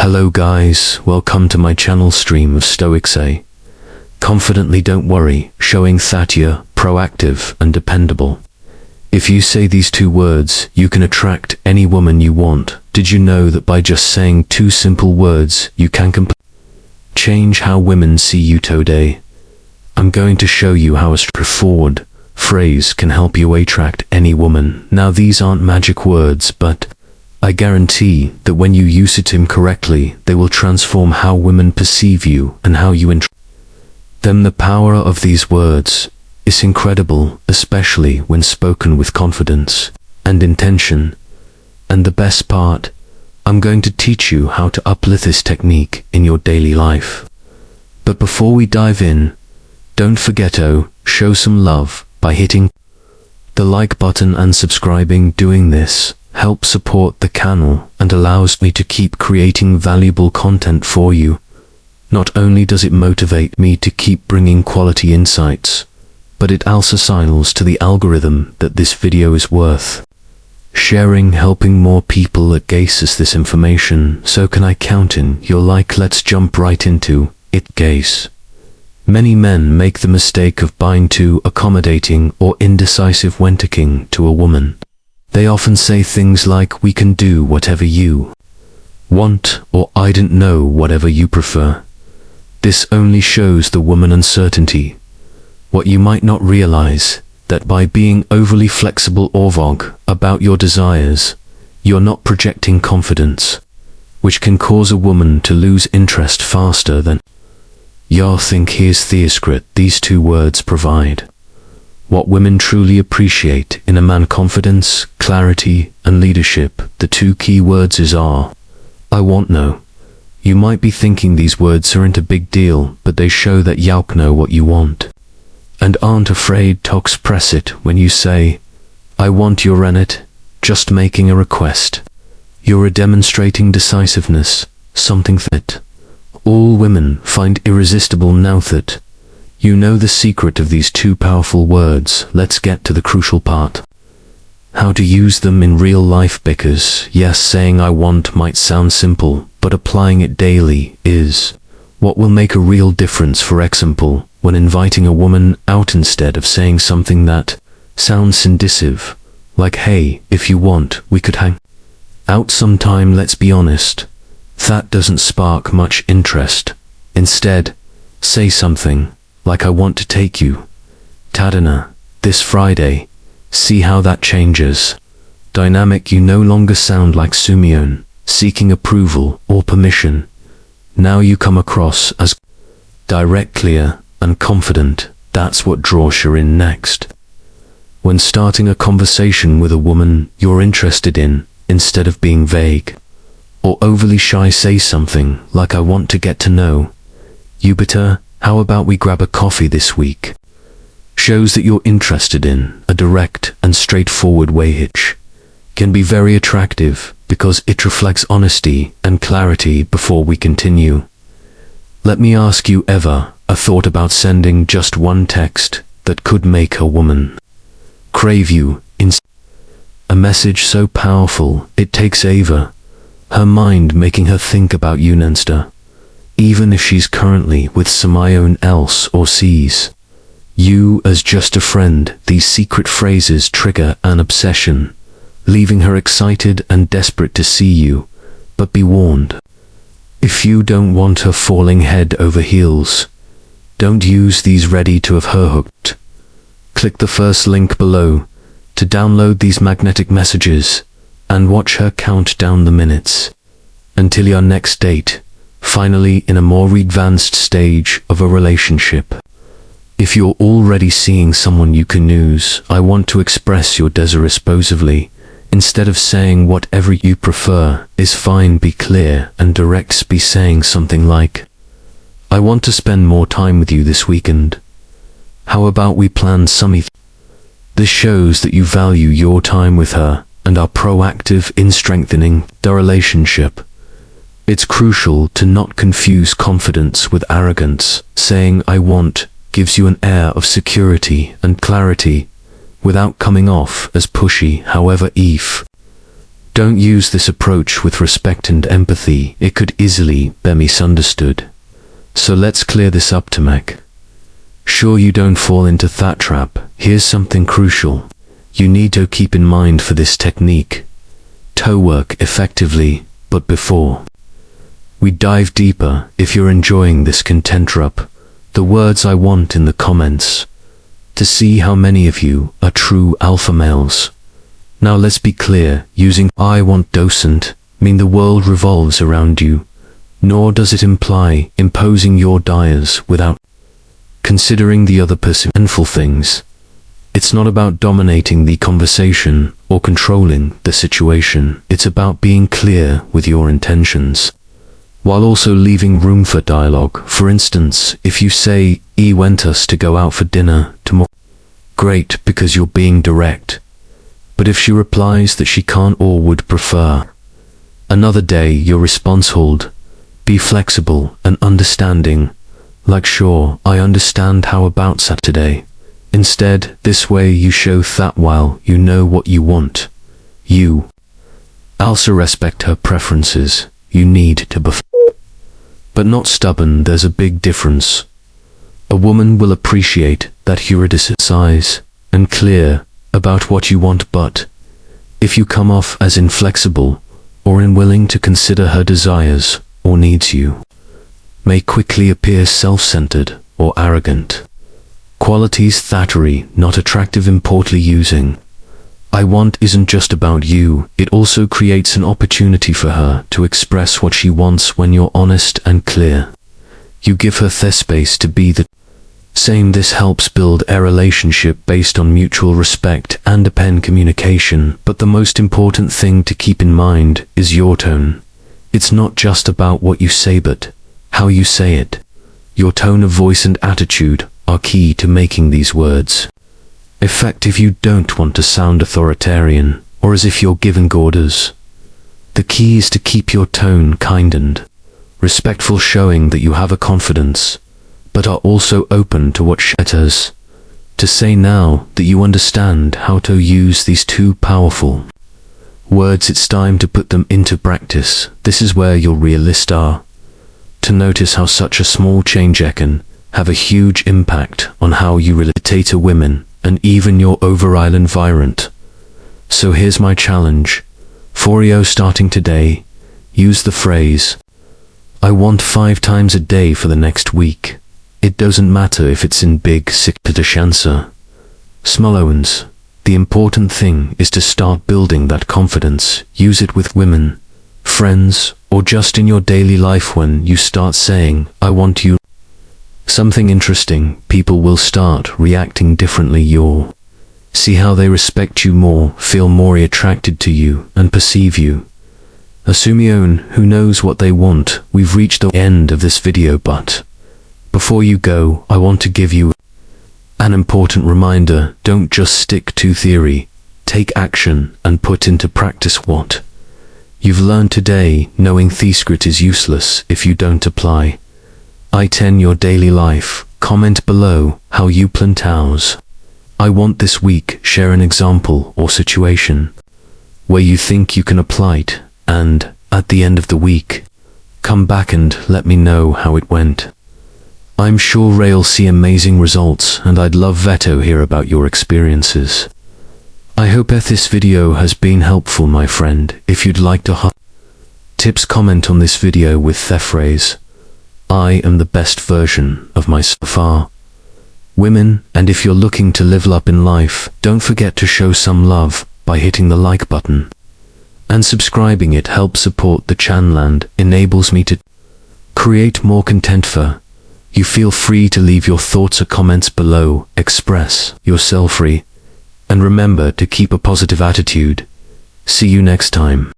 Hello guys, welcome to my channel stream of Stoic say. Confidently don't worry, showing that you're proactive and dependable. If you say these two words, you can attract any woman you want. Did you know that by just saying two simple words, you can change how women see you today? I'm going to show you how a straightforward phrase can help you attract any woman. Now these aren't magic words, but I guarantee that when you use it incorrectly, they will transform how women perceive you and how you them. The power of these words is incredible, especially when spoken with confidence and intention. And the best part, I'm going to teach you how to apply this technique in your daily life. But before we dive in, don't forget to show some love by hitting the like button and subscribing. Doing this helps support the channel and allows me to keep creating valuable content for you. Not only does it motivate me to keep bringing quality insights, but it also signals to the algorithm that this video is worth sharing, helping more people access this information. So can I count in your like? Let's jump right into it, guys. Many men make the mistake of being too accommodating or indecisive when talking to a woman. They often say things like, "We can do whatever you want," or "I don't know, whatever you prefer." This only shows the woman uncertainty. What you might not realize, that by being overly flexible or vague about your desires, you're not projecting confidence, which can cause a woman to lose interest faster than you think. Here's the secret these two words provide. What women truly appreciate in a man: confidence, clarity, and leadership. The two key words are, I want know. You might be thinking these words aren't a big deal, but they show that you know what you want and aren't afraid to express it. When you say, I want, you're in it, just making a request. You're demonstrating decisiveness, something that all women find irresistible. Now that you know the secret of these two powerful words, let's get to the crucial part. How to use them in real life, because yes, saying I want might sound simple, but applying it daily is what will make a real difference. For example, when inviting a woman out, instead of saying something that sounds indecisive, like, "Hey, if you want, we could hang out sometime," let's be honest, that doesn't spark much interest. Instead, say something like, "I want to take you to dinner this Friday." See how that changes dynamic. You no longer sound like Simeon, seeking approval or permission. Now you come across as direct, clear, and confident. That's what draws you in next. When starting a conversation with a woman you're interested in, instead of being vague or overly shy, say something like, "I want to get to know you better. How about we grab a coffee this week?" Shows that you're interested in a direct and straightforward way. It can be very attractive because it reflects honesty and clarity. Before we continue, let me ask you, ever a thought about sending just one text that could make a woman crave you? A message so powerful it takes over her mind, making her think about you insta, even if she's currently with someone else or sees you as just a friend. These secret phrases trigger an obsession, leaving her excited and desperate to see you. But be warned, if you don't want her falling head over heels, don't use these. Ready to have her hooked? Click the first link below to download these magnetic messages and watch her count down the minutes until your next date, finally in a more advanced stage of a relationship. If you're already seeing someone you can use, I want to express your desire responsively. Instead of saying whatever you prefer is fine, be clear and direct. Be saying something like, "I want to spend more time with you this weekend. How about we plan something?" This shows that you value your time with her and are proactive in strengthening the relationship. It's crucial to not confuse confidence with arrogance. Saying "I want" gives you an air of security and clarity without coming off as pushy. However, if Don't use this approach with respect and empathy. It could easily be misunderstood. So let's clear this up to make sure you don't fall into that trap. Here's something crucial you need to keep in mind for this technique to work effectively. But before we dive deeper, if you're enjoying this content, drop the words "I want" in the comments to see how many of you are true alpha males. Now let's be clear, using "I want" doesn't mean the world revolves around you, nor does it imply imposing your desires without considering the other person's sinful things. It's not about dominating the conversation or controlling the situation. It's about being clear with your intentions, while also leaving room for dialogue. For instance, if you say, "I want us to go out for dinner tomorrow," great, because you're being direct. But if she replies that she can't or would prefer another day, your response hold. Be flexible and understanding, like, "Sure, I understand, how about Saturday?" Instead, this way you show that while you know what you want, you also respect her preferences. You need to be but not stubborn. There's a big difference. A woman will appreciate that you're concise and clear about what you want, but if you come off as inflexible or unwilling to consider her desires or needs, you may quickly appear self-centered or arrogant. Qualities that are not attractive. Importantly, using "I want" isn't just about you, it also creates an opportunity for her to express what she wants. When you're honest and clear, you give her the space to be the same. This helps build a relationship based on mutual respect and open communication. But the most important thing to keep in mind is your tone. It's not just about what you say, but how you say it. Your tone of voice and attitude are key to making these words effective. You don't want to sound authoritarian or as if you're giving orders. The key is to keep your tone kind and respectful, showing that you have a confidence, but are also open to what she has to say. Now that you understand how to use these two powerful words, it's time to put them into practice. This is where your realists are to notice how such a small change can have a huge impact on how you relate to women and even your overall environment. So here's my challenge for you starting today. Use the phrase "I want" 5 times a day for the next week. It doesn't matter if it's in big answer. Small ones. The important thing is to start building that confidence. Use it with women, friends, or just in your daily life. When you start saying "I want" you something interesting, people will start reacting differently. You'll see how they respect you more, feel more attracted to you, and perceive you as someone who knows what they want. We've reached the end of this video, but before you go, I want to give you an important reminder. Don't just stick to theory. Take action and put into practice what you've learned today. Knowing the script is useless if you don't apply it in your daily life. Comment below how you plan to "I want" this week. Share an example or situation where you think you can apply it, and at the end of the week, come back and let me know how it went. I'm sure you'll see amazing results, and I'd love to hear about your experiences. I hope that this video has been helpful, my friend. If you'd like to tips, comment on this video with the phrase "I am the best version of myself." Women, and if you're looking to level up in life, don't forget to show some love by hitting the like button and subscribing. It helps support the channel and enables me to create more content for you. Feel free to leave your thoughts or comments below. Express yourself free, and remember to keep a positive attitude. See you next time.